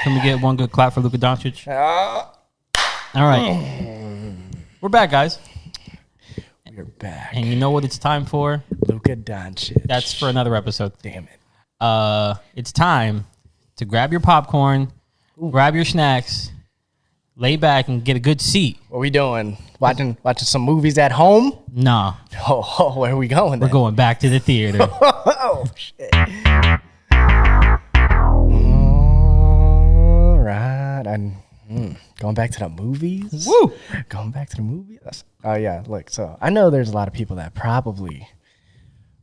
Can we get one good clap for Luka Doncic? All right. We're back, guys. We're back. And you know what it's time for? Luka Doncic. That's for another episode. Damn it. It's time to grab your popcorn, grab your snacks, lay back, and get a good seat. What are we doing? Watching some movies at home? Nah. Oh, where are we going then? We're going back to the theater. Oh, shit. All right. And going back to the movies? Woo! Going back to the movies? Oh, yeah. Look, so I know there's a lot of people that probably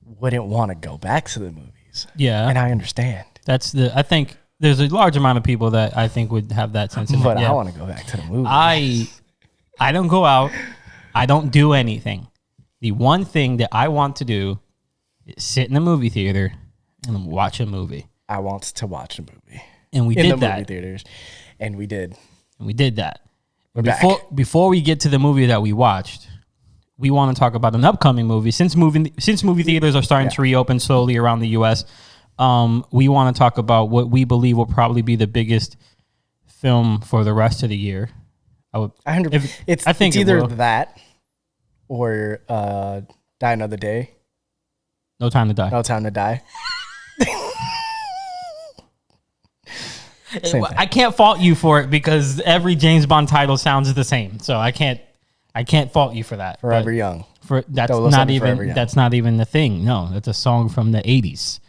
wouldn't want to go back to the movies. Yeah. And I understand. I think there's a large amount of people that I think would have that sense of But I want to go back to the movies. I don't go out. I don't do anything. The one thing that I want to do is sit in a movie theater and watch a movie. I want to watch a movie. And we in did the that. movie theaters. And we did. And we did that. We're Before we get to the movie that we watched, we want to talk about an upcoming movie. Since movie theaters are starting to reopen slowly around the U.S., we want to talk about what we believe will probably be the biggest film for the rest of the year. It's either that or Die Another Day. No Time to Die. No Time to Die. I can't fault you for it because every James Bond title sounds the same. So I can't fault you for that. Forever Young. That's not even the thing. No, that's a song from the 80s.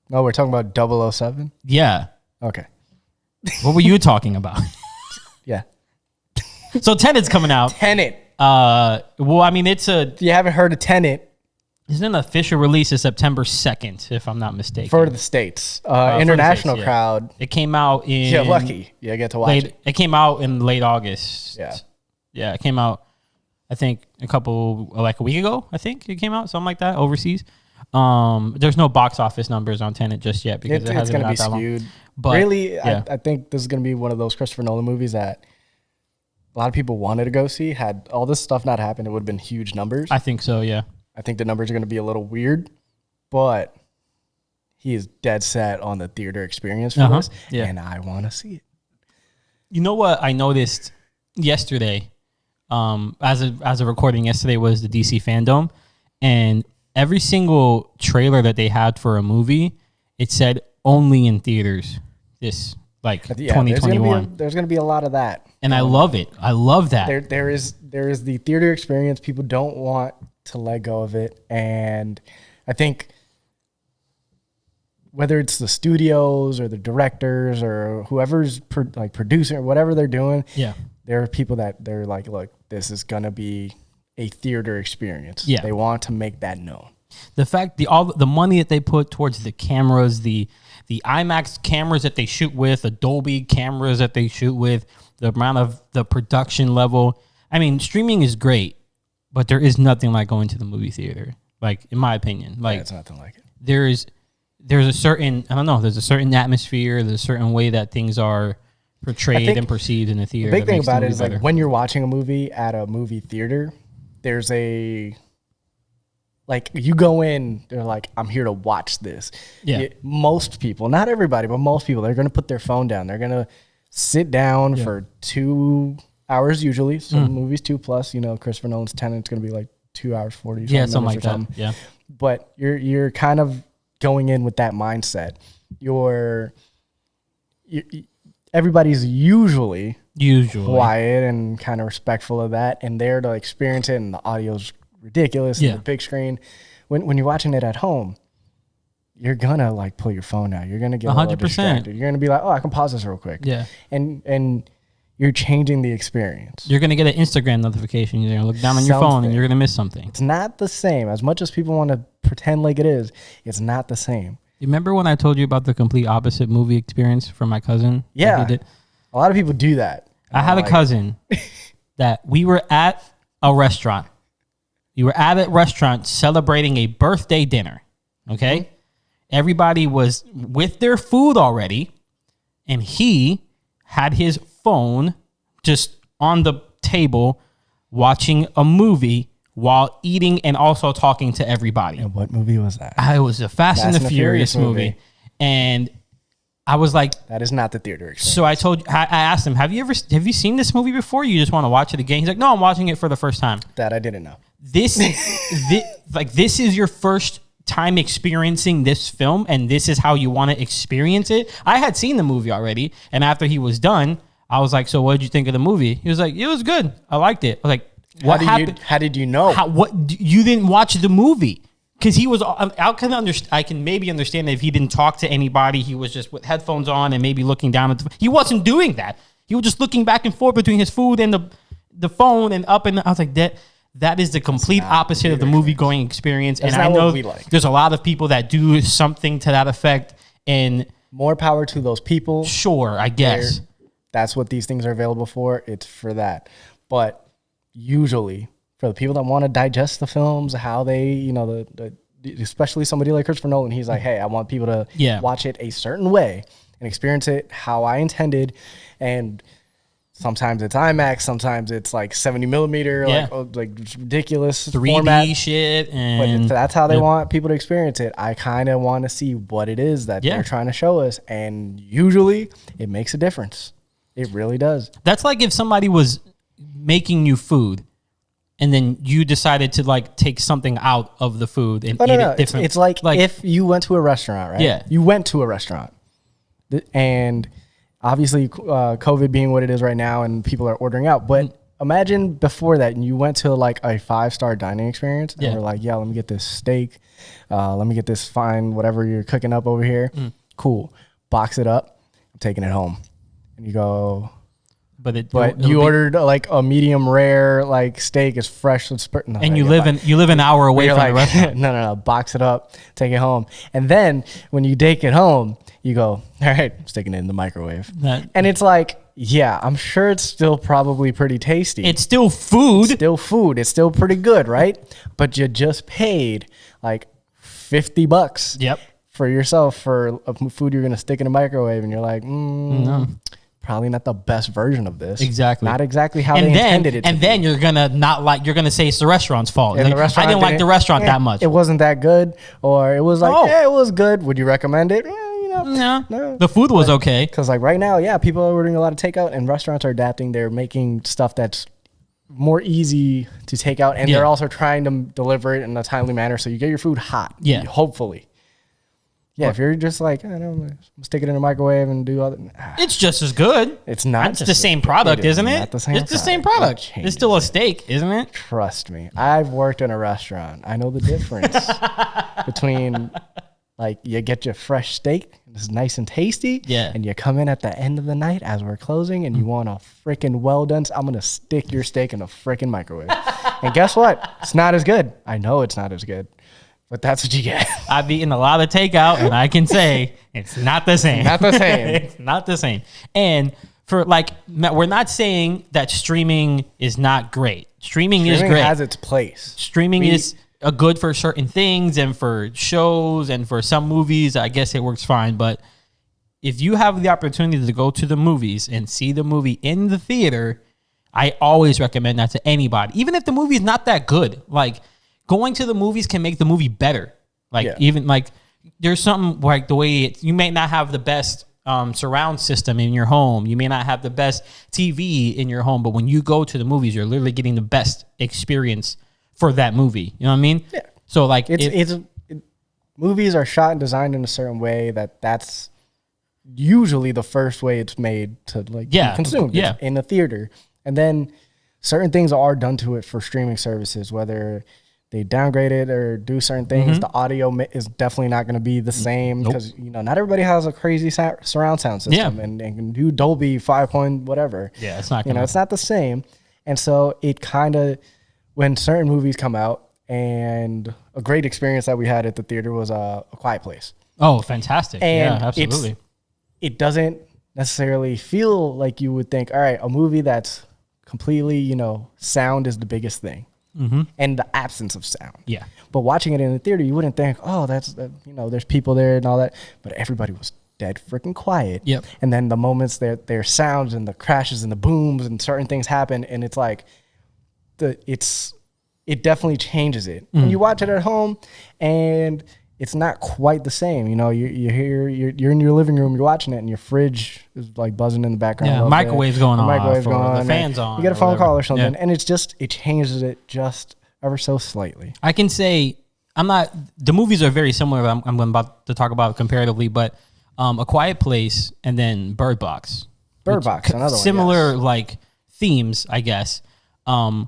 No, we're talking about 007? Yeah. Okay. What were you talking about? Yeah. So Tenet's coming out. Tenet. Well, I mean, If you haven't heard of Tenet. It's an official release of September 2nd, if I'm not mistaken. For the States. International States, crowd. It came out in... Yeah, lucky. You get to watch it. It came out in late August. Yeah. Yeah, it came out, I think, a week ago, I think it came out, something like that, overseas. There's no box office numbers on Tenet just yet because it hasn't been out that long. It's going to be skewed. But really, yeah. I think this is going to be one of those Christopher Nolan movies that a lot of people wanted to go see. Had all this stuff not happened, it would have been huge numbers. I think so, yeah. I think the numbers are going to be a little weird, but he is dead set on the theater experience for this, and I want to see it. You know what I noticed yesterday, as a recording yesterday, was the DC Fandom, and every single trailer that they had for a movie, it said only in theaters. This 2021. There's going to be a lot of that, and I love it. I love that. There is the theater experience. People don't want to let go of it, and I think whether it's the studios or the directors or whoever's producing or whatever they're doing, there are people that they're like, look, this is gonna be a theater experience. Yeah, they want to make that known. The fact all the money that they put towards the cameras, the IMAX cameras that they shoot with, the Dolby cameras that they shoot with, the amount of the production level. I mean, streaming is great. But there is nothing like going to the movie theater, like in my opinion. Like it's nothing like it. There's a certain there's a certain atmosphere, there's a certain way that things are portrayed and perceived in the theater. The big thing about it is like when you're watching a movie at a movie theater, there's you go in, they're like, I'm here to watch this. Yeah. Most people, not everybody, but most people, they're gonna put their phone down. They're gonna sit down for 2 hours usually. Some movies 2+. Christopher Nolan's Tenet, it's going to be like 2 hours 40. Yeah, something like that. Yeah. But you're kind of going in with that mindset. Everybody's usually quiet and kind of respectful of that, and there to experience it. And the audio's ridiculous. And the big screen. When you're watching it at home, you're gonna pull your phone out. You're gonna get 100%. Distracted. You're gonna be like, oh, I can pause this real quick. Yeah. And you're changing the experience. You're going to get an Instagram notification. You're going to look down on your phone and you're going to miss something. It's not the same. As much as people want to pretend like it is, it's not the same. You remember when I told you about the complete opposite movie experience from my cousin? Yeah. A lot of people do that. I had a cousin that we were at a restaurant. We were at a restaurant celebrating a birthday dinner. Okay? Mm-hmm. Everybody was with their food already, and he had his phone just on the table watching a movie while eating and also talking to everybody. And what movie was that? It was a Fast and the Furious movie. And I was like, that is not the theater experience. So I asked him, have you seen this movie before? You just want to watch it again? He's like, no, I'm watching it for the first time. That I didn't know. This is your first time experiencing this film, and this is how you want to experience it. I had seen the movie already, and after he was done, I was like, so what did you think of the movie? He was like, it was good. I liked it. I was like, what happened? How did you know? You didn't watch the movie? Because he was, I can maybe understand that if he didn't talk to anybody, he was just with headphones on and maybe looking down at he wasn't doing that. He was just looking back and forth between his food and the phone and up and I was like, that is the complete opposite of the movie going experience. That's and I know there's a lot of people that do something to that effect, and more power to those people. Sure, I guess that's what these things are available for. It's for that. But usually, for the people that want to digest the films, how they, especially somebody like Christopher Nolan, he's like, hey, I want people to watch it a certain way and experience it how I intended. And sometimes it's IMAX, sometimes it's like 70 millimeter, like ridiculous 3D format shit. But if that's how they want people to experience it, I kind of want to see what it is that they're trying to show us. And usually it makes a difference. It really does. That's like if somebody was making you food, and then you decided to like take something out of the food and eat it different. It's like if you went to a restaurant, right? Yeah. You went to a restaurant, and obviously COVID being what it is right now, and people are ordering out. But imagine before that, and you went to like a 5-star dining experience, and we're like, yeah, let me get this steak, let me get this fine whatever you're cooking up over here. Cool, box it up. I'm taking it home, and you go. But you ordered like a medium rare like steak is fresh and you live an hour away from the restaurant. No, box it up, take it home, and then when you take it home, you go, all right, I'm sticking it in the microwave, and it's like, yeah, I'm sure it's still probably pretty tasty. It's still food. It's still pretty good, right? But you just paid like $50. Yep. For yourself for a food you're gonna stick in a microwave, and you're like, no. Probably not the best version of this. Exactly. Not exactly how they intended it to be. And then you're going to say it's the restaurant's fault. Like, I didn't like the restaurant that much. It wasn't that good. Or it was like, it was good. Would you recommend it? No. The food was okay. Because like right now, people are ordering a lot of takeout, and restaurants are adapting. They're making stuff that's more easy to take out. And they're also trying to deliver it in a timely manner. So you get your food hot. Yeah. Hopefully. Yeah, if you're just like, I don't know, stick it in a microwave and do all that. It's just as good. It's not. It's the same product, isn't it? It's the same product. It's still a steak, isn't it? Trust me. I've worked in a restaurant. I know the difference between like you get your fresh steak, it's nice and tasty. Yeah. And you come in at the end of the night as we're closing and you want a freaking well done. I'm going to stick your steak in a freaking microwave. And guess what? It's not as good. I know it's not as good. But that's what you get. I've eaten a lot of takeout, and I can say it's not the same. Not the same. It's not the same. And for like, we're not saying that streaming is not great. Streaming is great. Streaming has its place. Streaming is good for certain things and for shows and for some movies. I guess it works fine. But if you have the opportunity to go to the movies and see the movie in the theater, I always recommend that to anybody, even if the movie is not that good. Like, going to the movies can make the movie better. Like even like there's something like the way you may not have the best surround system in your home. You may not have the best TV in your home, but when you go to the movies, you're literally getting the best experience for that movie. You know what I mean? Yeah. So like movies are shot and designed in a certain way that's usually the first way it's made to like be consumed in the theater. And then certain things are done to it for streaming services, whether they downgrade it or do certain things. The audio is definitely not going to be the same because not everybody has a crazy surround sound system and can do Dolby 5 point whatever. Yeah, it's not. It's not the same. And so it kind of, when certain movies come out, and a great experience that we had at the theater was A Quiet Place. Oh, fantastic! And yeah, absolutely. It doesn't necessarily feel like you would think, all right, a movie that's completely, sound is the biggest thing. And the absence of sound. Yeah. But watching it in the theater, you wouldn't think, oh, that's, there's people there and all that. But everybody was dead freaking quiet. Yep. And then the moments their sounds and the crashes and the booms and certain things happen. And it's like, it definitely changes it. When you watch it at home and it's not quite the same. You know, you hear you're in your living room, you're watching it, and your fridge is like buzzing in the background. Yeah, microwave's going on, microwave's going, the fans on. You get a phone call or something, and it changes it just ever so slightly. I can say the movies are very similar. I'm about to talk about comparatively, but A Quiet Place and then Bird Box. Another one. Similar like themes, I guess. But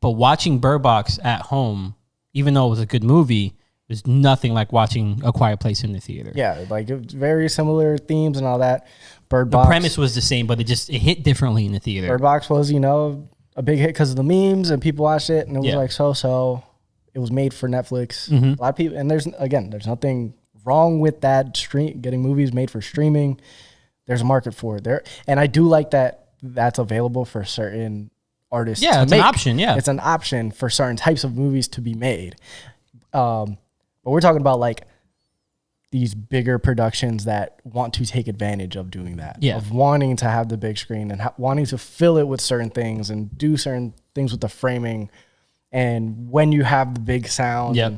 watching Bird Box at home, even though it was a good movie, there's nothing like watching A Quiet Place in the theater. Yeah, like very similar themes and all that. Bird Box. The premise was the same, but it hit differently in the theater. Bird Box was, a big hit because of the memes, and people watched it, and it was like so. It was made for Netflix. A lot of people, and there's nothing wrong with that. Getting movies made for streaming. There's a market for it there, and I do like that that's available for certain artists. Yeah, it's an option. Yeah, it's an option for certain types of movies to be made. But we're talking about like these bigger productions that want to take advantage of doing that. Yeah. Of wanting to have the big screen and wanting to fill it with certain things and do certain things with the framing. And when you have the big sound, and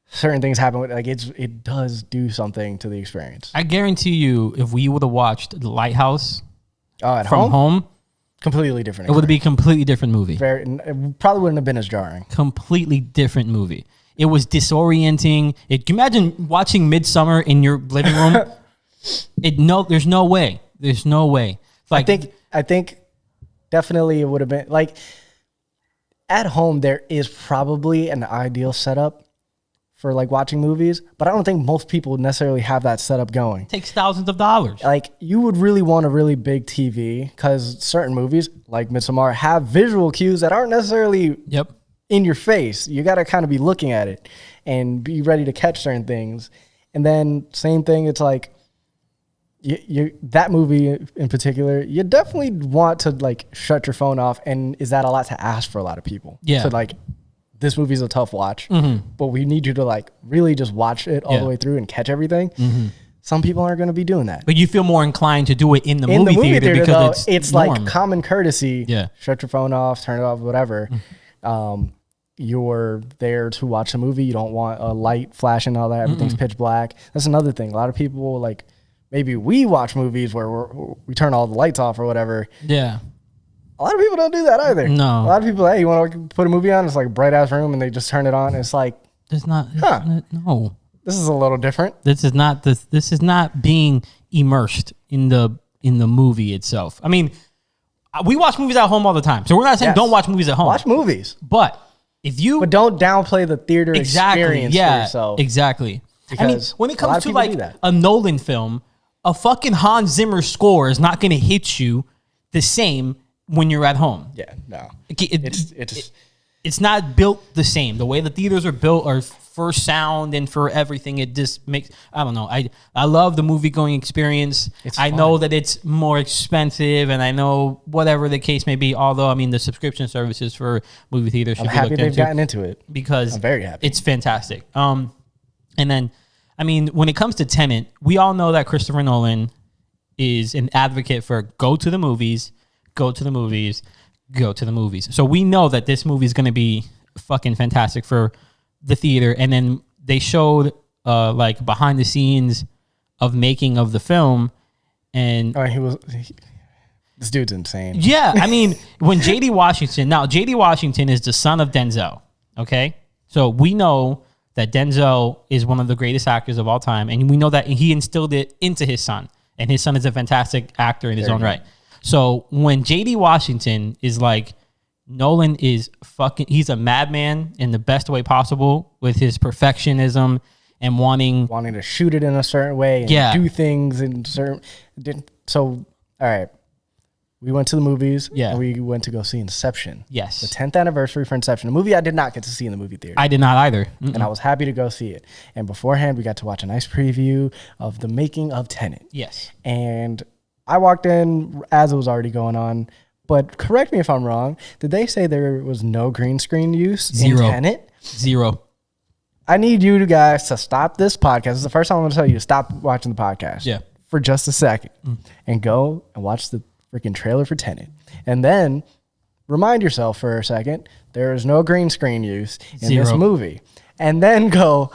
certain things happen with it does do something to the experience. I guarantee you, if we would have watched The Lighthouse from home, completely different. It would be a completely different movie. It probably wouldn't have been as jarring. Completely different movie. It was disorienting. Can you imagine watching Midsummer in your living room? There's no way. There's no way. Like, I think definitely it would have been like at home. There is probably an ideal setup for like watching movies, but I don't think most people necessarily have that setup going. It takes thousands of dollars. Like you would really want a really big TV because certain movies like Midsommar have visual cues that aren't necessarily in your face. You got to kind of be looking at it and be ready to catch certain things. And then same thing, it's like that movie in particular, you definitely want to like shut your phone off. And is that a lot to ask for a lot of people? Yeah. So like this movie's a tough watch, but we need you to like really just watch it all the way through and catch everything. Some people aren't going to be doing that. But you feel more inclined to do it in the movie theater because though, it's like common courtesy. Yeah. Shut your phone off, turn it off, whatever. You're there to watch a movie. You don't want a light flashing, all that. Everything's pitch black. That's another thing. A lot of people like maybe we watch movies where we turn all the lights off or whatever. Yeah. A lot of people don't do that either. No. A lot of people, hey, you want to put a movie on? It's like a bright ass room and they just turn it on. And it's like, no. This is a little different. This is not being immersed in the movie itself. I mean, we watch movies at home all the time. So we're not saying don't watch movies at home. Watch movies. But don't downplay the theater experience for yourself. Exactly. Because I mean, when it comes to like a Nolan film, a fucking Hans Zimmer score is not going to hit you the same when you're at home. Yeah, no. It's not built the same. The way the theaters are built are for sound and for everything. It just makes, I don't know. I love the movie going experience. I know that it's more expensive and I know whatever the case may be. Although, I mean, the subscription services for movie theaters should be looked into. I'm happy they've gotten into it. Because I'm very happy. It's fantastic. And then, I mean, when it comes to Tenet, we all know that Christopher Nolan is an advocate for go to the movies. So we know that this movie is going to be fucking fantastic for the theater. And then they showed like behind the scenes of making of the film. And this dude's insane. Yeah. I mean, when JD Washington is the son of Denzel. Okay. So we know that Denzel is one of the greatest actors of all time. And we know that he instilled it into his son. And his son is a fantastic actor in his own right. So when JD Washington is like, Nolan is he's a madman in the best way possible with his perfectionism and wanting to shoot it in a certain way and do things in certain. So, all right. We went to the movies. Yeah. And we went to go see Inception. Yes. The 10th anniversary for Inception, a movie I did not get to see in the movie theater. I did not either. And I was happy to go see it. And beforehand, we got to watch a nice preview of the making of Tenet. Yes. And I walked in as it was already going on, but correct me if I'm wrong. Did they say there was no green screen use in Tenet? Zero. I need you guys to stop this podcast. This is the first time I'm going to tell you to stop watching the podcast. Yeah. For just a second and go and watch the freaking trailer for Tenet. And then remind yourself for a second, there is no green screen use in this movie. And then go,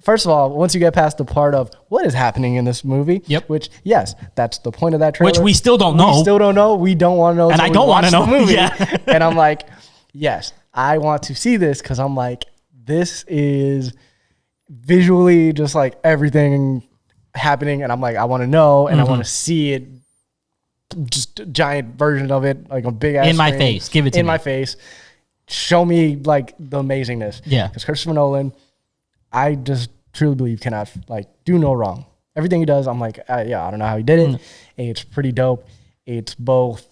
First of all, once you get past the part of what is happening in this movie, which, yes, that's the point of that trailer. Which we still don't know. We still don't know. We don't want to know. And I don't want to know. The movie. Yeah. And I'm like, yes, I want to see this because I'm like, this is visually just like everything happening. And I'm like, I want to know and I want to see it. Just a giant version of it, like a big ass in my screen, face. Give it to me. In my face. Show me like the amazingness. Yeah. Because Christopher Nolan, I just truly believe cannot like do no wrong. Everything he does, I'm like, yeah, I don't know how he did it. It's pretty dope. It's both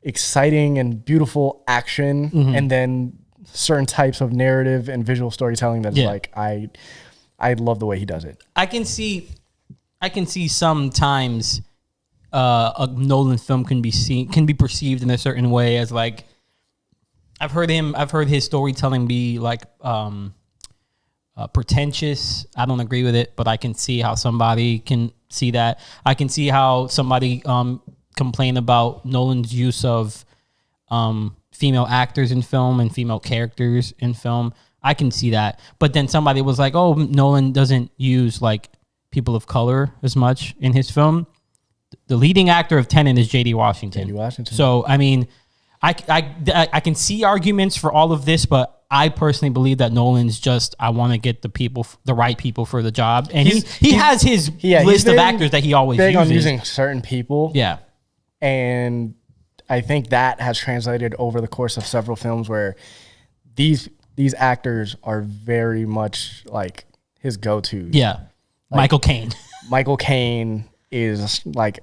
exciting and beautiful action, and then certain types of narrative and visual storytelling that's like I love the way he does it. I can see sometimes a Nolan film can be perceived in a certain way as like I've heard his storytelling be like pretentious. I don't agree with it, but I can see how somebody can see that. I can see how somebody complain about Nolan's use of female actors in film and female characters in film. I can see that. But then somebody was like, oh, Nolan doesn't use like people of color as much in his film. The leading actor of Tenet is J.D. Washington. So, I mean, I can see arguments for all of this, but I personally believe that Nolan's just, I want to get the right people for the job. And he has his list of actors that he always uses. On using certain people. Yeah. And I think that has translated over the course of several films where these actors are very much like his go-tos. Yeah. Like, Michael Caine. Michael Caine is like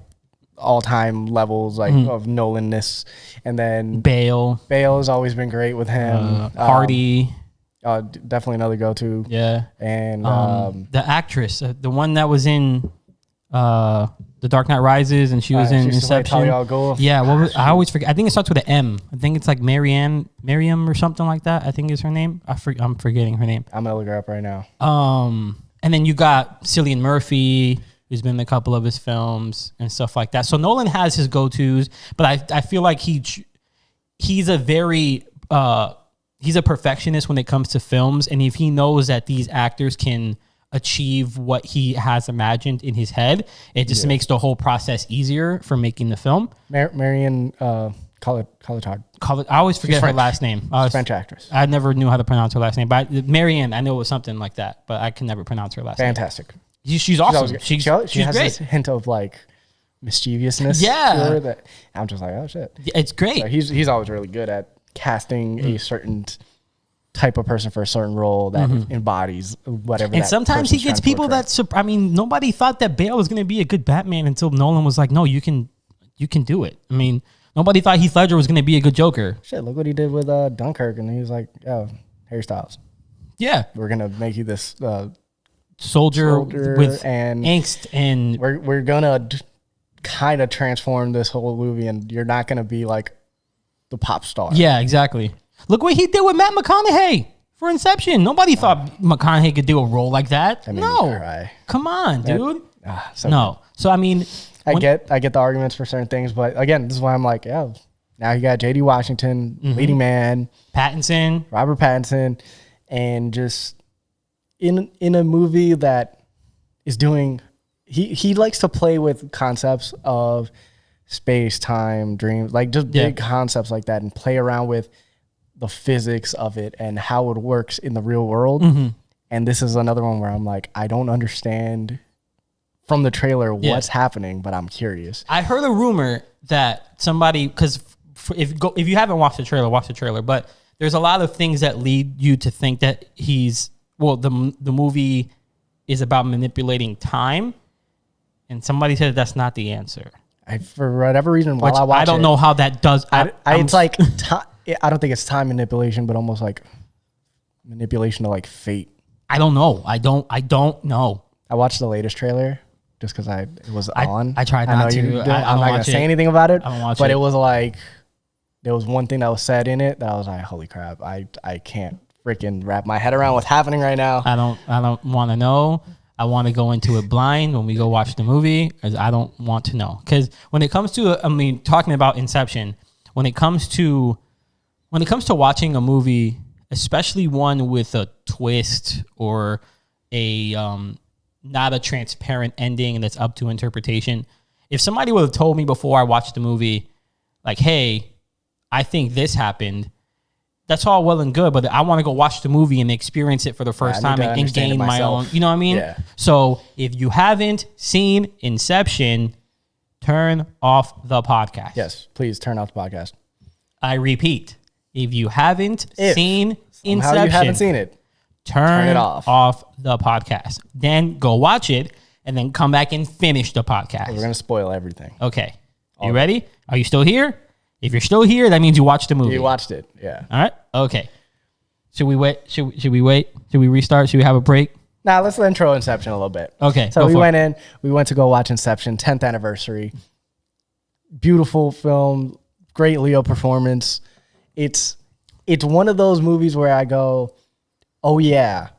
all-time levels like of Nolan-ness. And then Bale has always been great with him. Hardy. Definitely another go-to. Yeah. And the actress, the one that was in The Dark Knight Rises, and she was in Inception. Yeah, I always forget. I think it starts with an M. I think it's like Miriam or something like that. I think is her name. I'm forgetting her name. I'm gonna look her up right now. And then you got Cillian Murphy, who's been in a couple of his films and stuff like that. So Nolan has his go-tos, but I feel like he's a very he's a perfectionist when it comes to films, and if he knows that these actors can achieve what he has imagined in his head, it just makes the whole process easier for making the film. Marion Cotillard. I always forget her last name. French actress. I never knew how to pronounce her last name, but Marianne, I know it was something like that, but I can never pronounce her last name. Fantastic. She's awesome. She's has great. This hint of like mischievousness. Yeah. To her that I'm just like, oh shit. It's great. So he's always really good at casting a certain type of person for a certain role that embodies whatever. And sometimes he gets people that, I mean, nobody thought that Bale was going to be a good Batman until Nolan was like, no, you can do it. I mean, nobody thought Heath Ledger was going to be a good Joker. Shit, look what he did with Dunkirk, and he was like, oh, Harry Styles. Yeah. We're going to make you this soldier with angst, and we're going to kind of transform this whole movie, and you're not going to be like the pop star. Yeah, exactly. Look what he did with Matt McConaughey for Inception. Nobody thought McConaughey could do a role like that. No, come on, dude. No. So I mean, I get the arguments for certain things, but again, this is why I'm like, yeah. Now you got J.D. Washington, leading man, Robert Pattinson, and just in a movie that is doing. He likes to play with concepts of space, time, dreams, like just big concepts like that, and play around with the physics of it and how it works in the real world. And this is another one where I'm like, I don't understand from the trailer what's happening, but I'm curious. I heard a rumor that somebody, because if you haven't watched the trailer, watch the trailer. But there's a lot of things that lead you to think that the movie is about manipulating time, and somebody said that's not the answer. For whatever reason, while I watch I don't know how that does. It's like I don't think it's time manipulation, but almost like manipulation of like fate. I don't know. I don't know. I watched the latest trailer just because it was on. I tried not to. I'm not gonna say anything about it. But it was like there was one thing that was said in it that I was like, holy crap! I can't freaking wrap my head around what's happening right now. I don't want to know. I want to go into it blind when we go watch the movie, because I don't want to know. Because when it comes to, talking about Inception, when it comes to watching a movie, especially one with a twist or not a transparent ending and that's up to interpretation. If somebody would have told me before I watched the movie, like, hey, I think this happened, that's all well and good, but I want to go watch the movie and experience it for the first time and gain my own, you know what I mean? Yeah. So if you haven't seen Inception, turn off the podcast. Yes, please turn off the podcast. I repeat, if you haven't seen Inception, you haven't seen it, turn it off the podcast. Then go watch it and then come back and finish the podcast. We're going to spoil everything. Okay. You ready? Are you still here? If you're still here, that means you watched the movie. You watched it, yeah. All right? Okay. Should we wait? Should we wait? Should we restart? Should we have a break? Nah, let's intro Inception a little bit. Okay. So we went to go watch Inception, 10th anniversary. Beautiful film, great Leo performance. It's one of those movies where I go, oh yeah,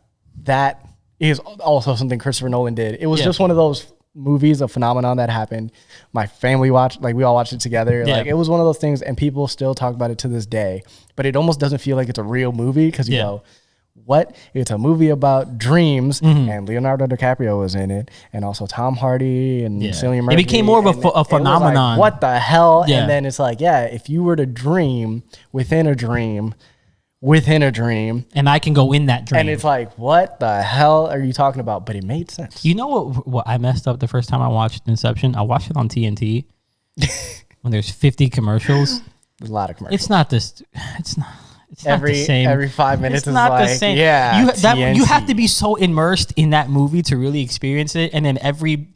that is also something Christopher Nolan did. It was just one of those movies, a phenomenon that happened. My family watched, like we all watched it together. Yeah. Like it was one of those things, and people still talk about it to this day. But it almost doesn't feel like it's a real movie because you go, what? It's a movie about dreams, and Leonardo DiCaprio was in it, and also Tom Hardy and Cillian Murphy. It became more of a phenomenon. Like, what the hell? Yeah. And then it's like, yeah, if you were to dream within a dream, and I can go in that dream, and it's like, what the hell are you talking about? But it made sense. You know what I messed up the first time I watched Inception? I watched it on TNT when there's 50 commercials. There's a lot of commercials. It's not this. It's not the same. Every 5 minutes it's is not like, the same. Yeah, you have to be so immersed in that movie to really experience it. And then every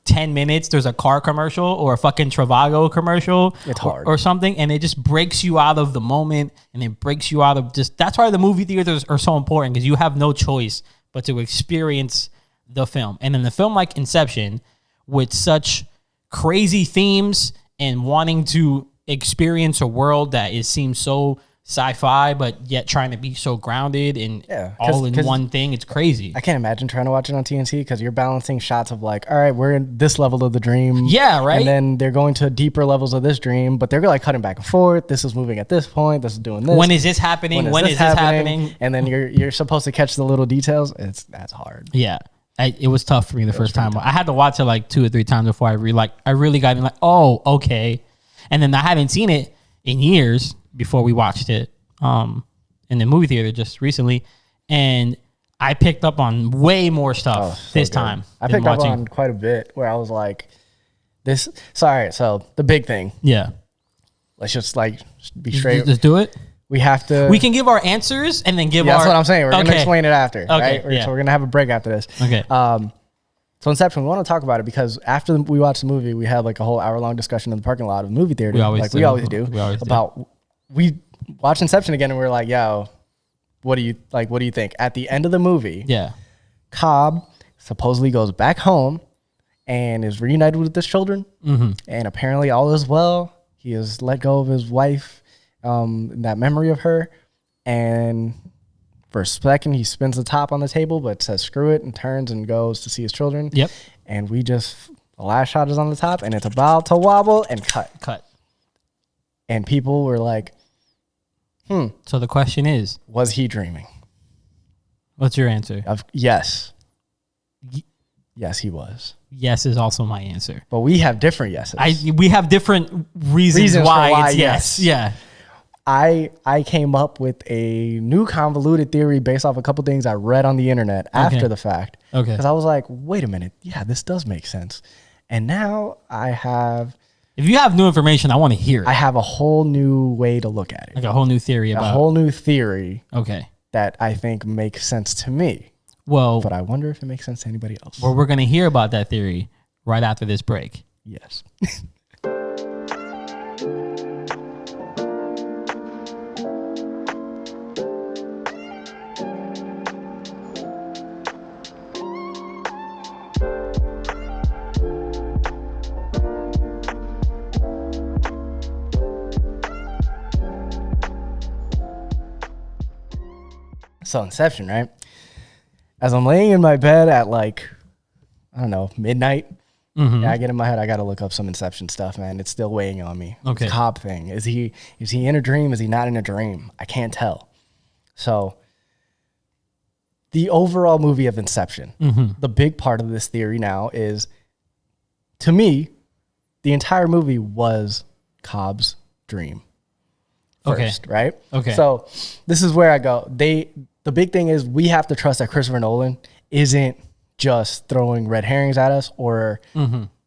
10 minutes, there's a car commercial or a fucking Travago commercial. It's hard. Or something. And it just breaks you out of the moment. And it breaks you out of just, that's why the movie theaters are so important, because you have no choice but to experience the film. And in the film like Inception, with such crazy themes and wanting to experience a world that seems so sci-fi, but yet trying to be so grounded and all in one thing. It's crazy. I can't imagine trying to watch it on TNT because you're balancing shots of like, all right, we're in this level of the dream. Yeah, right. And then they're going to deeper levels of this dream, but they're like cutting back and forth. This is moving at this point. This is doing this. When is this happening? When is this happening? And then you're supposed to catch the little details. That's hard. Yeah. It was tough for me the first time. I had to watch it like 2 or 3 times before I really got in like, oh, okay. And then I hadn't seen it in years before we watched it in the movie theater just recently, and I picked up on way more stuff time. I picked up on quite a bit where I was like, this. Sorry, so the big thing. Yeah. Let's just like be straight. Let's do it. We have to. We can give our answers and then give our. That's what I'm saying. We're gonna explain it after. Okay. Right? So we're gonna have a break after this. Okay. So Inception, we want to talk about it because after we watched the movie, we had like a whole hour-long discussion in the parking lot of the movie theater. We always do. We watched Inception again and we were like, yo, what do you think? At the end of the movie, Cobb supposedly goes back home and is reunited with his children. Mm-hmm. And apparently all is well. He has let go of his wife, that memory of her. And for a second, he spins the top on the table, but says screw it and turns and goes to see his children. Yep. And the last shot is on the top and it's about to wobble and cut. And people were like, So the question is, was he dreaming? What's your answer? Yes. Yes, he was. Yes is also my answer. But we have different yeses. We have different reasons why it's yes. Yeah. I came up with a new convoluted theory based off a couple things I read on the internet after the fact. Okay. Because I was like, wait a minute. Yeah, this does make sense. And now I have... If you have new information, I want to hear it. I have a whole new way to look at it. Like a whole new theory about... A whole new theory. Okay. That I think makes sense to me. Well... But I wonder if it makes sense to anybody else. Well, we're going to hear about that theory right after this break. Yes. So Inception, right? As I'm laying in my bed at like, I don't know, midnight, I get in my head, I got to look up some Inception stuff, man. It's still weighing on me. Okay. This Cobb thing. Is he in a dream? Is he not in a dream? I can't tell. So the overall movie of Inception, the big part of this theory now is, to me, the entire movie was Cobb's dream. First, right? Okay. So this is where I go. The big thing is we have to trust that Christopher Nolan isn't just throwing red herrings at us or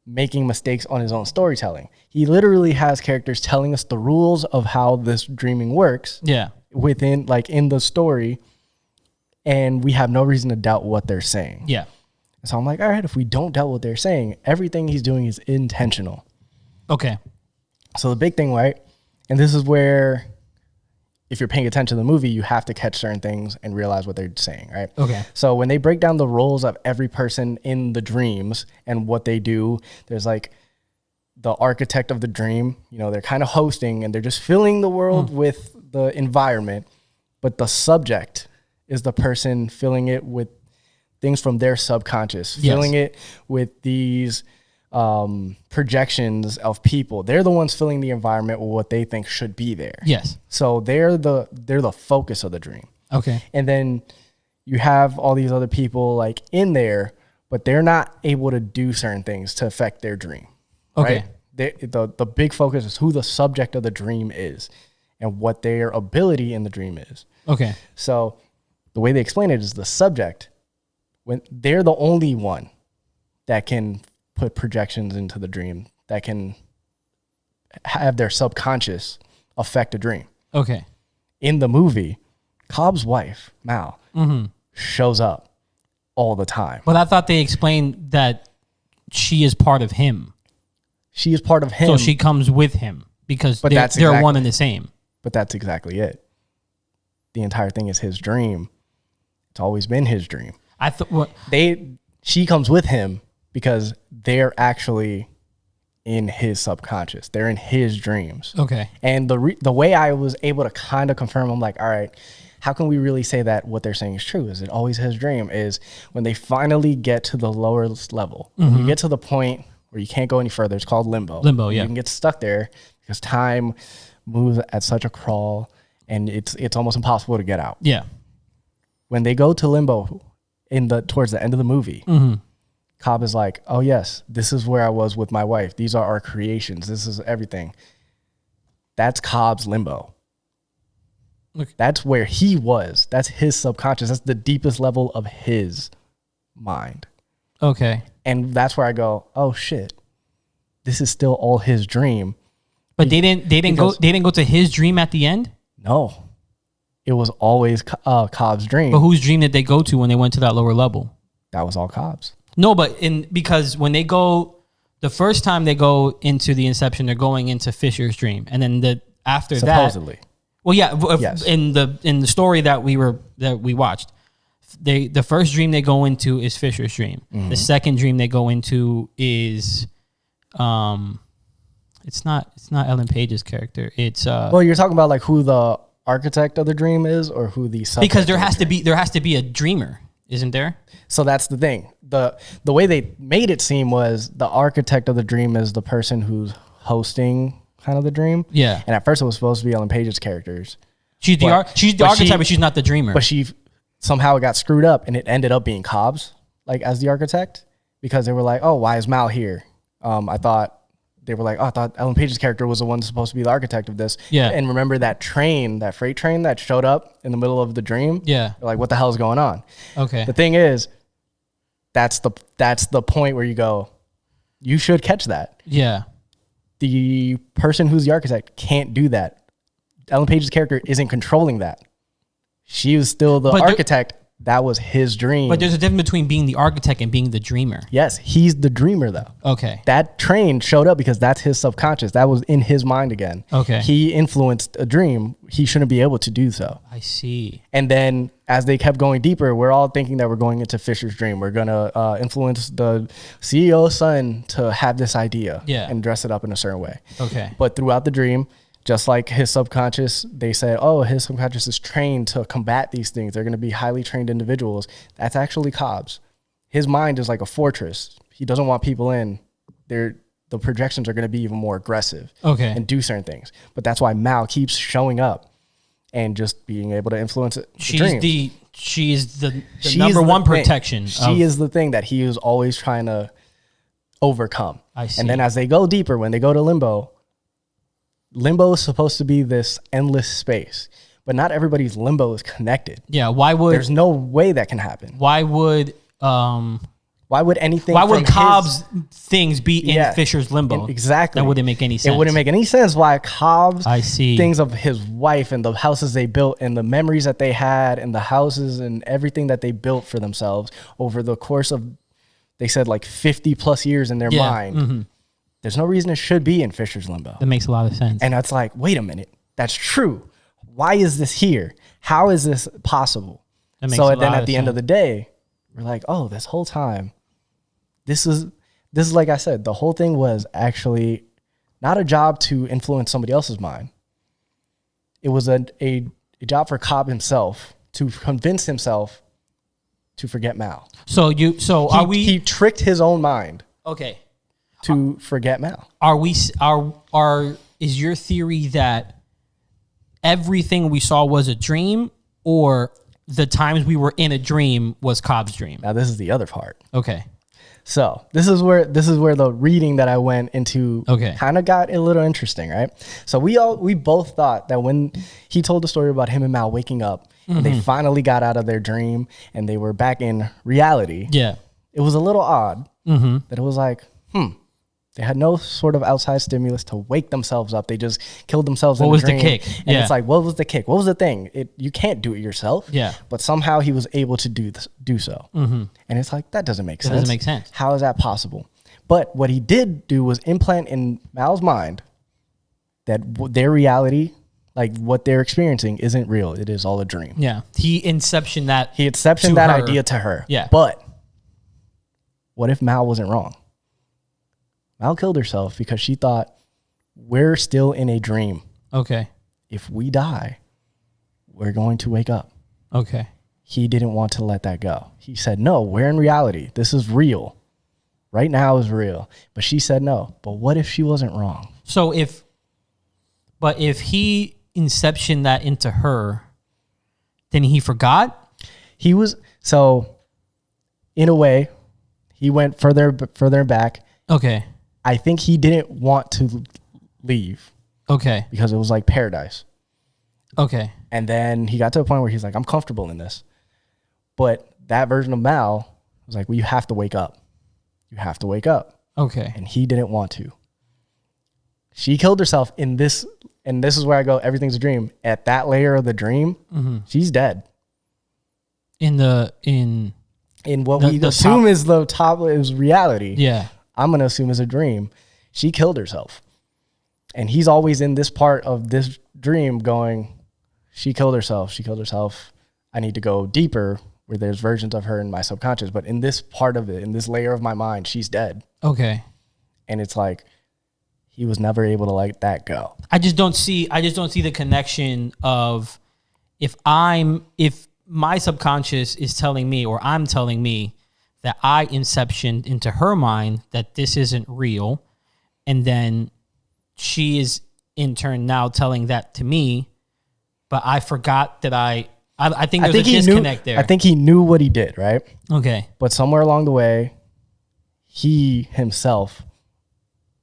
making mistakes on his own storytelling. He literally has characters telling us the rules of how this dreaming works. Yeah. Within, like, in the story, and we have no reason to doubt what they're saying. Yeah. So I'm like, all right, if we don't doubt what they're saying, everything he's doing is intentional. Okay. So the big thing, right? And this is where, if you're paying attention to the movie, you have to catch certain things and realize what they're saying, right? Okay. So when they break down the roles of every person in the dreams and what they do, there's like the architect of the dream, you know, they're kind of hosting and they're just filling the world with the environment, but the subject is the person filling it with things from their subconscious, filling it with these projections of people. They're the ones filling the environment with what they think should be there. Yes. So they're the focus of the dream. Okay. And then you have all these other people like in there, but they're not able to do certain things to affect their dream. Okay. Right? The big focus is who the subject of the dream is and what their ability in the dream is. Okay. So the way they explain it is the subject, when they're the only one that can put projections into the dream, that can have their subconscious affect a dream. Okay. In the movie, Cobb's wife, Mal, shows up all the time. But I thought they explained that she is part of him. She is part of him. So she comes with him because they're one and the same. But that's exactly it. The entire thing is his dream. It's always been his dream. I thought she comes with him because they're actually in his subconscious. They're in his dreams. Okay. And the way I was able to kind of confirm, I'm like, all right, how can we really say that what they're saying is true? Is it always his dream? Is when they finally get to the lower level, when you get to the point where you can't go any further, it's called limbo. Limbo, yeah. You can get stuck there because time moves at such a crawl and it's almost impossible to get out. Yeah. When they go to limbo towards the end of the movie, Cobb is like, oh yes, this is where I was with my wife. These are our creations. This is everything. That's Cobb's limbo. Okay. That's where he was. That's his subconscious. That's the deepest level of his mind. Okay. And that's where I go, oh shit, this is still all his dream. But they didn't go to his dream at the end? No. It was always Cobb's dream. But whose dream did they go to when they went to that lower level? That was all Cobb's. No, but because when they go, the first time they go into the Inception, they're going into Fisher's dream, and then after supposedly. That, well, yeah, yes. in the story that we watched, the first dream they go into is Fisher's dream. The second dream they go into is, it's not Ellen Page's character. It's well, you're talking about like who the architect of the dream is, or who the subject because there has to be a dreamer, isn't there? So that's the thing. The way they made it seem was the architect of the dream is the person who's hosting kind of the dream. Yeah. And at first it was supposed to be Ellen Page's characters. She's the architect, but she's not the dreamer. But she somehow it got screwed up and it ended up being Cobb's, like, as the architect, because they were like, oh, why is Mal here? I thought Ellen Page's character was the one supposed to be the architect of this. Yeah. And remember that freight train that showed up in the middle of the dream? Yeah. They're like, what the hell is going on? Okay. The thing is, that's the point where you go, you should catch that. Yeah. The person who's the architect can't do that. Ellen Page's character isn't controlling that. She was still the architect. That was his dream. But there's a difference between being the architect and being the dreamer. Yes, he's the dreamer though. Okay. That train showed up because that's his subconscious. That was in his mind again. Okay. He influenced a dream. He shouldn't be able to do so. I see. And then as they kept going deeper, we're all thinking that we're going into Fisher's dream. We're going to influence the CEO's son to have this idea and dress it up in a certain way. Okay. But throughout the dream, just like his subconscious, they say, oh, his subconscious is trained to combat these things. They're going to be highly trained individuals. That's actually Cobb's. His mind is like a fortress. He doesn't want people in. The projections are going to be even more aggressive and do certain things. But that's why Mal keeps showing up. and just being able to influence it. She is the number one protection. She is the thing that he is always trying to overcome. I see. And then as they go deeper, when they go to limbo is supposed to be this endless space, but not everybody's limbo is connected. Yeah. There's no way that can happen. Why would anything? Why would Cobb's things be in Fisher's limbo? Exactly. That wouldn't make any sense. It wouldn't make any sense why Cobb's I see. things of his wife and the houses they built and the memories that they had and the houses and everything that they built for themselves over the course of, they said, like 50 plus years in their mind. Mm-hmm. There's no reason it should be in Fisher's limbo. That makes a lot of sense. And that's like, wait a minute, that's true. Why is this here? How is this possible? So then at the end of the day, we're like, oh, this whole time, this is like I said, the whole thing was actually not a job to influence somebody else's mind. It was a job for Cobb himself to convince himself to forget Mal. He tricked his own mind. Okay. To forget Mal. Is your theory that everything we saw was a dream, or the times we were in a dream was Cobb's dream? Now this is the other part. Okay. So this is where the reading that I went into kind of got a little interesting, right? So we both thought that when he told the story about him and Mal waking up, and they finally got out of their dream and they were back in reality. Yeah, it was a little odd that it was like, they had no sort of outside stimulus to wake themselves up. They just killed themselves in the dream. What was the kick? And it's like, what was the kick? What was the thing? You can't do it yourself. Yeah. But somehow he was able to do so. And it's like, that doesn't make sense. That doesn't make sense. How is that possible? But what he did do was implant in Mal's mind that their reality, like what they're experiencing, isn't real. It is all a dream. Yeah. He inceptioned that idea to her. Yeah. But what if Mal wasn't wrong? Mal killed herself because she thought, we're still in a dream. Okay. If we die, we're going to wake up. Okay. He didn't want to let that go. He said, no, we're in reality. This is real. Right now is real. But she said no. But what if she wasn't wrong? So if he inceptioned that into her, then he forgot? In a way, he went further back. Okay. I think he didn't want to leave. Okay. Because it was like paradise. Okay. And then he got to a point where he's like, I'm comfortable in this. But that version of Mal was like, well, you have to wake up. You have to wake up. Okay. And he didn't want to. She killed herself in this, and this is where I go, everything's a dream. At that layer of the dream, she's dead. In what we assume is the top is reality. Yeah. I'm going to assume is a dream. She killed herself. And he's always in this part of this dream going, she killed herself. She killed herself. I need to go deeper where there's versions of her in my subconscious. But in this part of it, in this layer of my mind, she's dead. Okay. And it's like, he was never able to let that go. I just don't see the connection of if my subconscious is telling me, or I'm telling me, that I inceptioned into her mind that this isn't real, and then she is in turn now telling that to me, but I forgot that I think there's a disconnect there. I think he knew what he did, right? Okay. But somewhere along the way, he himself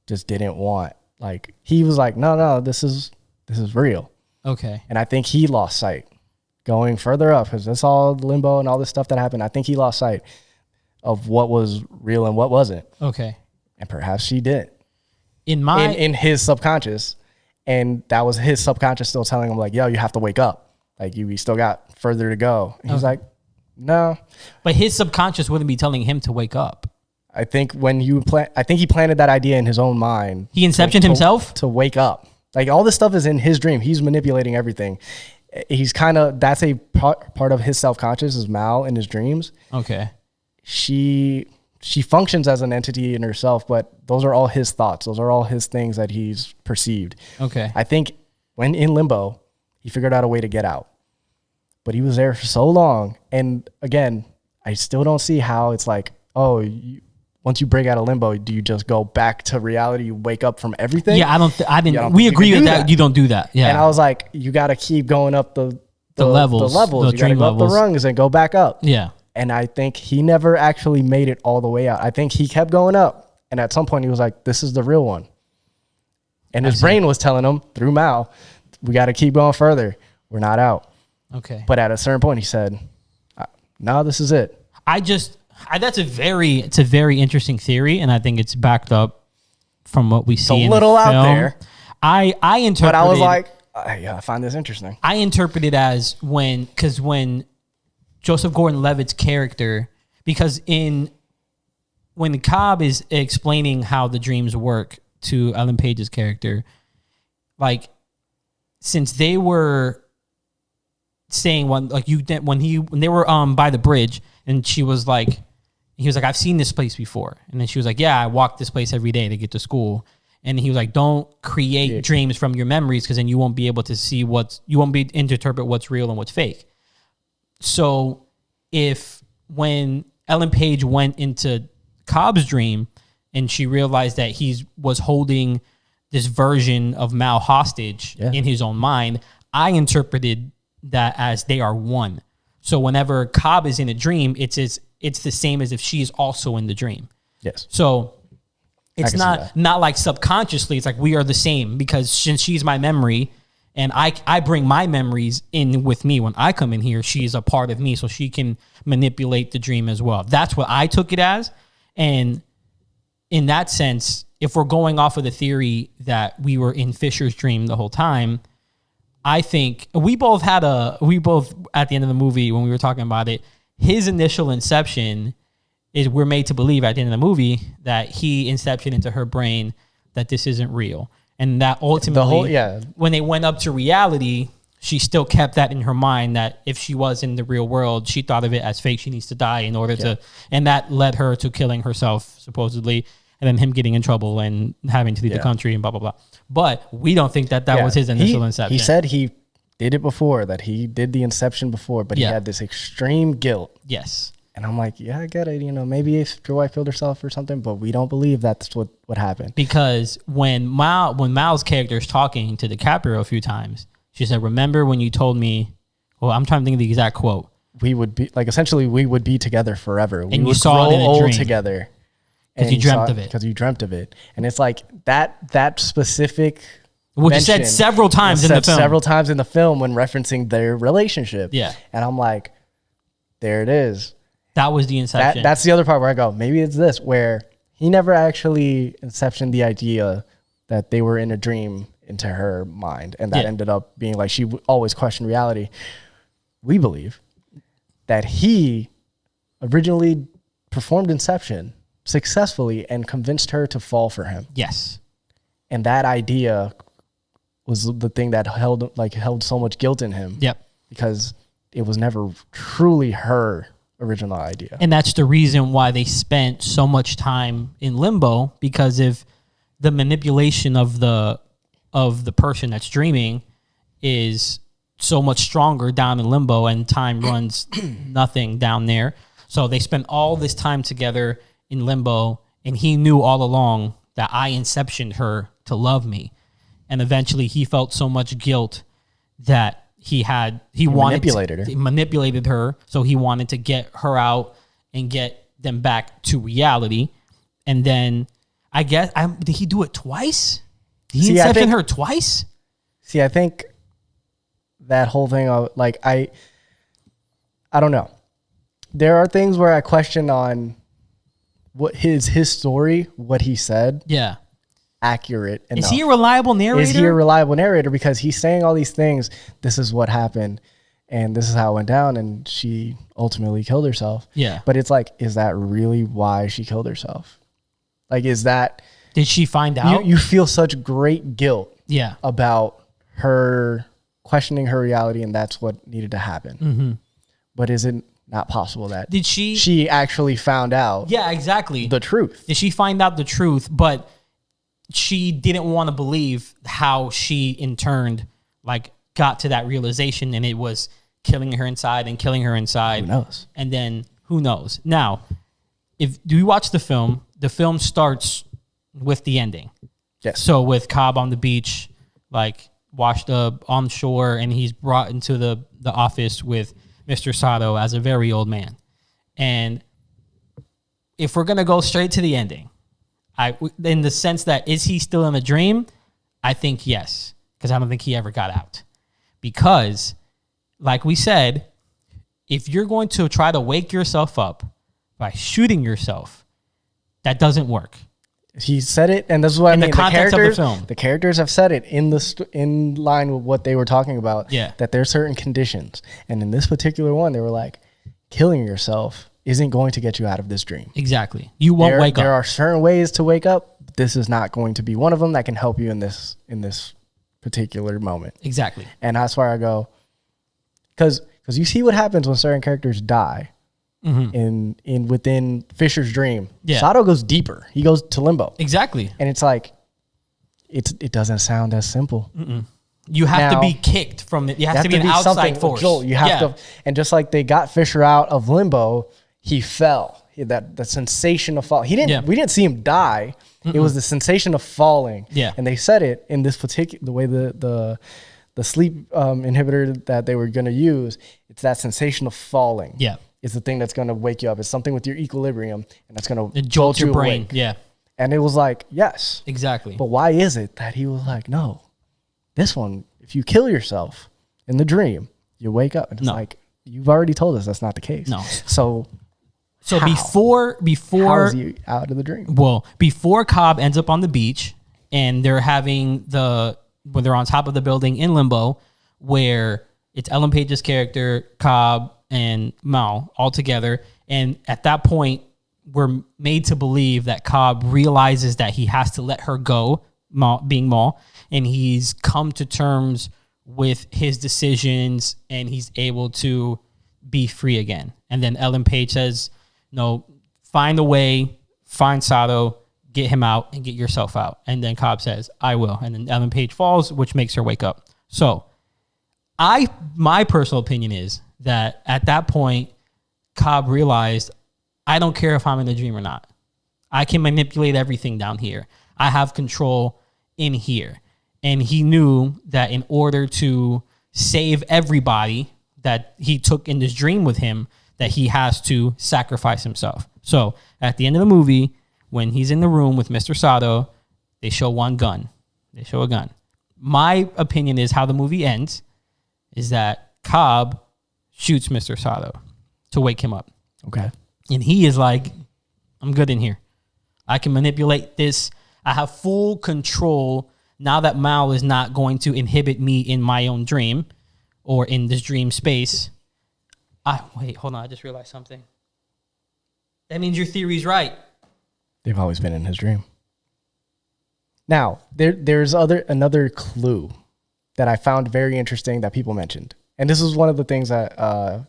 just didn't want, like, he was like, no, this is real. Okay. And I think he lost sight going further up, because that's all limbo and all this stuff that happened. I think he lost sight of what was real and what wasn't. Okay. And perhaps she did. In his subconscious. And that was his subconscious still telling him, like, yo, you have to wake up. Like, you still got further to go. And he's like, no. But his subconscious wouldn't be telling him to wake up. I think I think he planted that idea in his own mind. He inceptioned himself? To wake up. Like, all this stuff is in his dream. He's manipulating everything. He's that's a part of his self-conscious is Mal in his dreams. Okay. She functions as an entity in herself, but those are all his thoughts. Those are all his things that he's perceived. Okay. I think when in limbo, he figured out a way to get out. But he was there for so long. And again, I still don't see how it's like, oh, once you break out of limbo, do you just go back to reality? You wake up from everything? Yeah, I didn't. We agree with that. You don't do that. Yeah. And I was like, you got to keep going up the levels. You got to go up the rungs and go back up. Yeah. And I think he never actually made it all the way out. I think he kept going up. And at some point he was like, this is the real one. And his brain was telling him through Mao, we got to keep going further. We're not out. Okay. But at a certain point he said, no, this is it. That's a very interesting theory, and I think it's backed up from what we see. It's a little out there. I interpreted, but I was like, I find this interesting. I interpret it as when Joseph Gordon-Levitt's character, because when Cobb is explaining how the dreams work to Ellen Page's character, like since they were saying when they were by the bridge, and he was like, I've seen this place before. And then she was like, yeah, I walk this place every day to get to school. And he was like, don't create dreams from your memories, because then you won't be able to see you won't be able to interpret what's real and what's fake. So when Ellen Page went into Cobb's dream and she realized that he was holding this version of Mao hostage in his own mind, I interpreted that as they are one. So whenever Cobb is in a dream, it's the same as if she's also in the dream. Yes. So it's not like subconsciously. It's like we are the same, because since she's my memory and I bring my memories in with me when I come in here, she's a part of me, so she can manipulate the dream as well. That's what I took it as. And in that sense, if we're going off of the theory that we were in Fisher's dream the whole time, I think we both at the end of the movie when we were talking about it, his initial inception is we're made to believe at the end of the movie that he inception into her brain that this isn't real. And that ultimately, when they went up to reality, she still kept that in her mind that if she was in the real world, she thought of it as fake. She needs to die in order to, and that led her to killing herself, supposedly, and then him getting in trouble and having to leave the country and blah, blah, blah. But we don't think that was his initial inception. He said he did it before, that he did the inception before, but he had this extreme guilt. Yes. And I'm like, yeah, I get it. Maybe if your wife killed herself or something, but we don't believe that's what happened. Because when Mao's character is talking to DiCaprio a few times, she said, remember when you told me, well, I'm trying to think of the exact quote. We would be, like, essentially we would be together forever. And we you would saw it in a dream together. Because you dreamt of it. Because you dreamt of it. And it's like that specific, which is said several times in the film. Several times in the film when referencing their relationship. Yeah. And I'm like, there it is. That was the inception. That's the other part where I go, maybe it's this, where he never actually inceptioned the idea that they were in a dream into her mind. And that ended up being like, she always questioned reality. We believe that he originally performed Inception successfully and convinced her to fall for him. Yes. And that idea was the thing that held so much guilt in him. Yep. Because it was never truly her original idea. And that's the reason why they spent so much time in limbo, because if the manipulation of the person that's dreaming is so much stronger down in limbo, and time runs nothing down there. So they spent all this time together in limbo, and he knew all along that I inceptioned her to love me. And eventually he felt so much guilt that he manipulated her. So he wanted to get her out and get them back to reality. And then I guess, did he do it twice? Did he inception her twice? See, I think that whole thing, I don't know. There are things where I question on what his story, what he said. Yeah. Accurate enough. Is he a reliable narrator? Is he a reliable narrator? Because he's saying all these things. This is what happened, and this is how it went down, and she ultimately killed herself. Yeah. But it's like, is that really why she killed herself? Like, is that... Did she find out? You feel such great guilt about her questioning her reality, and that's what needed to happen. Mm-hmm. But is it not possible that... Did she... She actually found out... Yeah, exactly. The truth. Did she find out the truth, but... she didn't want to believe how she in turn got to that realization, and it was killing her inside and killing her inside. Who knows? And then who knows? Now, do you watch the film, the film starts with the ending. Yes. So with Cobb on the beach, like washed up on shore, and he's brought into the office with Mr. Sato as a very old man. And if we're gonna go straight to the ending, in the sense that is he still in a dream? I think yes, because I don't think he ever got out. Because, like we said, if you're going to try to wake yourself up by shooting yourself, that doesn't work. He said it, and this is what I mean. The context of the film. The characters have said it in line with what they were talking about. Yeah. That there's certain conditions, and in this particular one, they were like, killing yourself isn't going to get you out of this dream. Exactly. You won't wake up. There are certain ways to wake up. This is not going to be one of them that can help you in this particular moment. Exactly. And that's where I go, because you see what happens when certain characters die. Mm-hmm. Within Fisher's dream, Sato goes deeper. He goes to limbo. Exactly. And it's like, it doesn't sound as simple. Mm-mm. You have to be kicked from it. You have to be an outside force. Joel, you have to, and just like they got Fisher out of limbo, he fell. That sensation of fall. We didn't see him die. Mm-mm. It was the sensation of falling. Yeah. And they said it in this particular, the way the sleep inhibitor that they were going to use, it's that sensation of falling. Yeah. It's the thing that's going to wake you up. It's something with your equilibrium, and that's going to jolt your brain. Awake. Yeah. And it was like, yes. Exactly. But why is it that he was like, no, this one, if you kill yourself in the dream, you wake up. And it's like, you've already told us that's not the case. No. So how? before how is he out of the dream? Well, before Cobb ends up on the beach and they're having when they're on top of the building in limbo, where it's Ellen Page's character, Cobb, and Mal all together. And at that point, we're made to believe that Cobb realizes that he has to let her go, being Mal, and he's come to terms with his decisions and he's able to be free again. And then Ellen Page says, no, find a way, find Sato, get him out and get yourself out. And then Cobb says, I will. And then Ellen Page falls, which makes her wake up. So my personal opinion is that at that point, Cobb realized, I don't care if I'm in a dream or not. I can manipulate everything down here. I have control in here. And he knew that in order to save everybody that he took in this dream with him, that he has to sacrifice himself. So at the end of the movie, when he's in the room with Mr. Sato, they show one gun. They show a gun. My opinion is how the movie ends is that Cobb shoots Mr. Sato to wake him up. Okay. And he is like, I'm good in here. I can manipulate this. I have full control now that Mal is not going to inhibit me in my own dream or in this dream space. Wait, hold on. I just realized something. That means your theory's right. They've always been in his dream. Now, there's another clue that I found very interesting that people mentioned. And this is one of the things that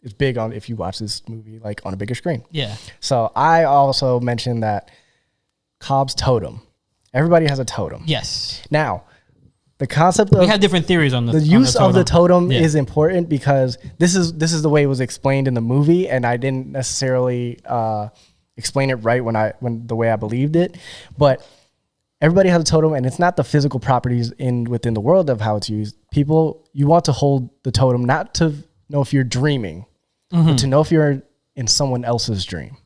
is big on if you watch this movie like on a bigger screen. Yeah. So I also mentioned that Cobb's totem. Everybody has a totem. Yes. Now, the concept of we had different theories on the use of the totem is important because this is the way it was explained in the movie, and I didn't necessarily explain it right when the way I believed it, but everybody has a totem, and it's not the physical properties within the world of how it's used. You want to hold the totem not to know if you're dreaming, but to know if you're in someone else's dream.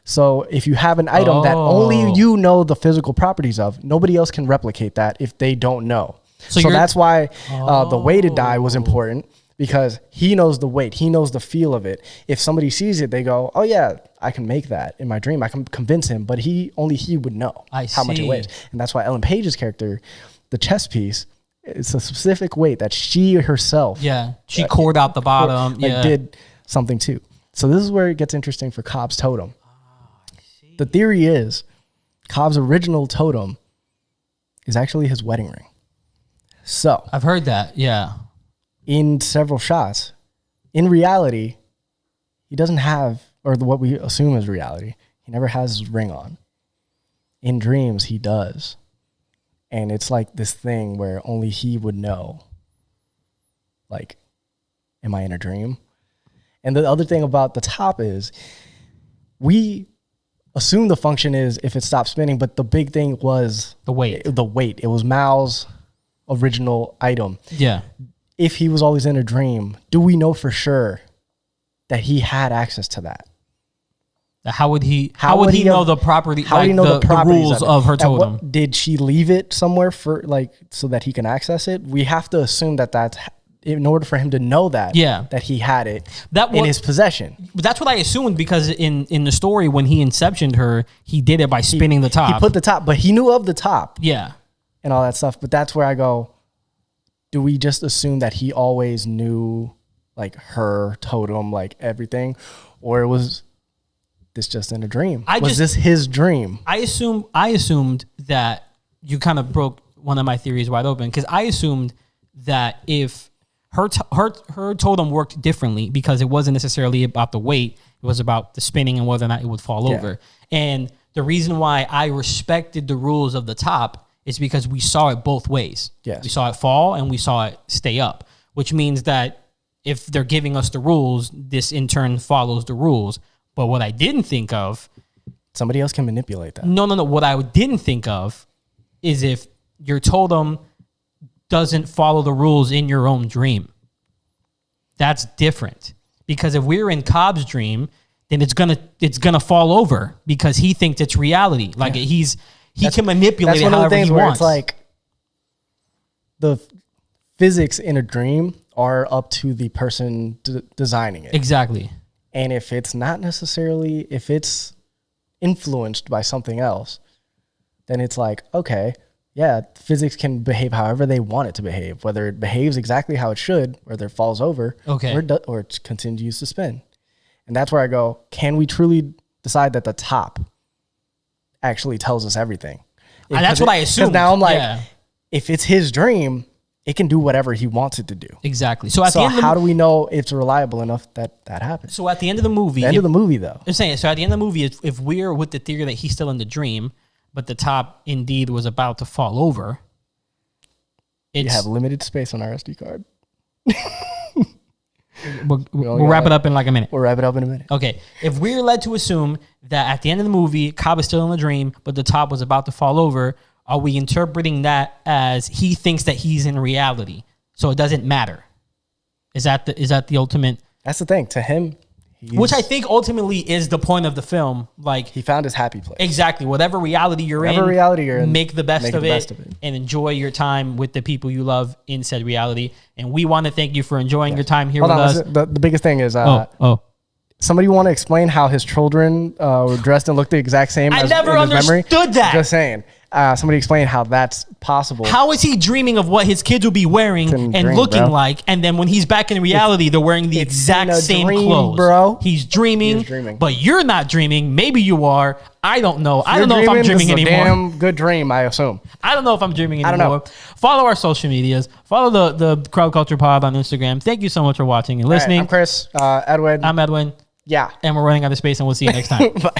So if you have an item that only you know the physical properties of, nobody else can replicate that if they don't know. So that's why the way to die was important, because he knows the weight. He knows the feel of it. If somebody sees it, they go, oh yeah, I can make that in my dream. I can convince him, but only he would know how much it weighs. And that's why Ellen Page's character, the chess piece, it's a specific weight that she herself. Yeah. She cored out the bottom. Did something too. So this is where it gets interesting for Cobb's totem. The theory is Cobb's original totem is actually his wedding ring. So I've heard that. Yeah. In several shots, in reality, he doesn't have, or what we assume is reality, he never has his ring on. In dreams, he does. And it's like this thing where only he would know. Like, am I in a dream? And the other thing about the top is assume the function is if it stops spinning, but the big thing was the weight. It was Mal's original item. Yeah. If he was always in a dream, do we know for sure that he had access to that? How would he know the property? How would he know the rules of her totem? Did she leave it somewhere for so that he can access it? We have to assume that that's in order for him to know that. Yeah. That he had it in his possession. But that's what I assumed, because in the story when he inceptioned her, he did it by spinning the top. He put the top, but he knew of the top. Yeah. And all that stuff. But that's where I go, do we just assume that he always knew like her totem, like everything? Or was this just in a dream? Was this his dream? I assumed that you kind of broke one of my theories wide open, because I assumed that if her totem worked differently, because it wasn't necessarily about the weight, it was about the spinning and whether or not it would fall over. And the reason why I respected the rules of the top is because we saw it both ways. Yes. We saw it fall and we saw it stay up, which means that if they're giving us the rules, this in turn follows the rules. But what I didn't think of... Somebody else can manipulate that. No. What I didn't think of is if your totem doesn't follow the rules in your own dream. That's different. Because if we're in Cobb's dream, then it's gonna fall over because he thinks it's reality. Like he can manipulate it however he wants. It's like the physics in a dream are up to the person designing it. Exactly. And if it's not necessarily, if it's influenced by something else, then it's like, okay, yeah, physics can behave however they want it to behave, whether it behaves exactly how it should, whether it falls over, or it continues to spin. And that's where I go, can we truly decide that the top actually tells us everything? That's what I assumed. Because now I'm like, if it's his dream, it can do whatever he wants it to do. Exactly. So how do we know it's reliable enough that that happens? So at the end of the movie... The end of the movie, though. I'm saying, so at the end of the movie, if we're with the theory that he's still in the dream, but the top indeed was about to fall over... You have limited space on our SD card. We'll wrap it up in like a minute. We'll wrap it up in a minute. Okay. If we're led to assume that at the end of the movie, Cobb is still in the dream, but the top was about to fall over... Are we interpreting that as he thinks that he's in reality, so it doesn't matter? Is that the ultimate? That's the thing. To him, which I think ultimately is the point of the film. Like he found his happy place. Exactly. Whatever reality you're in, make the best of it and enjoy your time with the people you love in said reality. And we want to thank you for enjoying your time here with us. The biggest thing is somebody want to explain how his children were dressed and looked the exact same? I never understood that. Just saying. Somebody explain how that's possible. How is he dreaming of what his kids will be wearing and looking like, and then when he's back in reality, they're wearing the exact same clothes? Bro. He's dreaming, but you're not dreaming. Maybe you are. I don't know. I don't know if I'm dreaming anymore. Damn good dream, I assume. I don't know if I'm dreaming anymore. I don't know. Follow our social medias. Follow the Crowd Culture Pod on Instagram. Thank you so much for watching and listening. Right, I'm Chris. Edwin. I'm Edwin. Yeah. And we're running out of space, and we'll see you next time. Bye.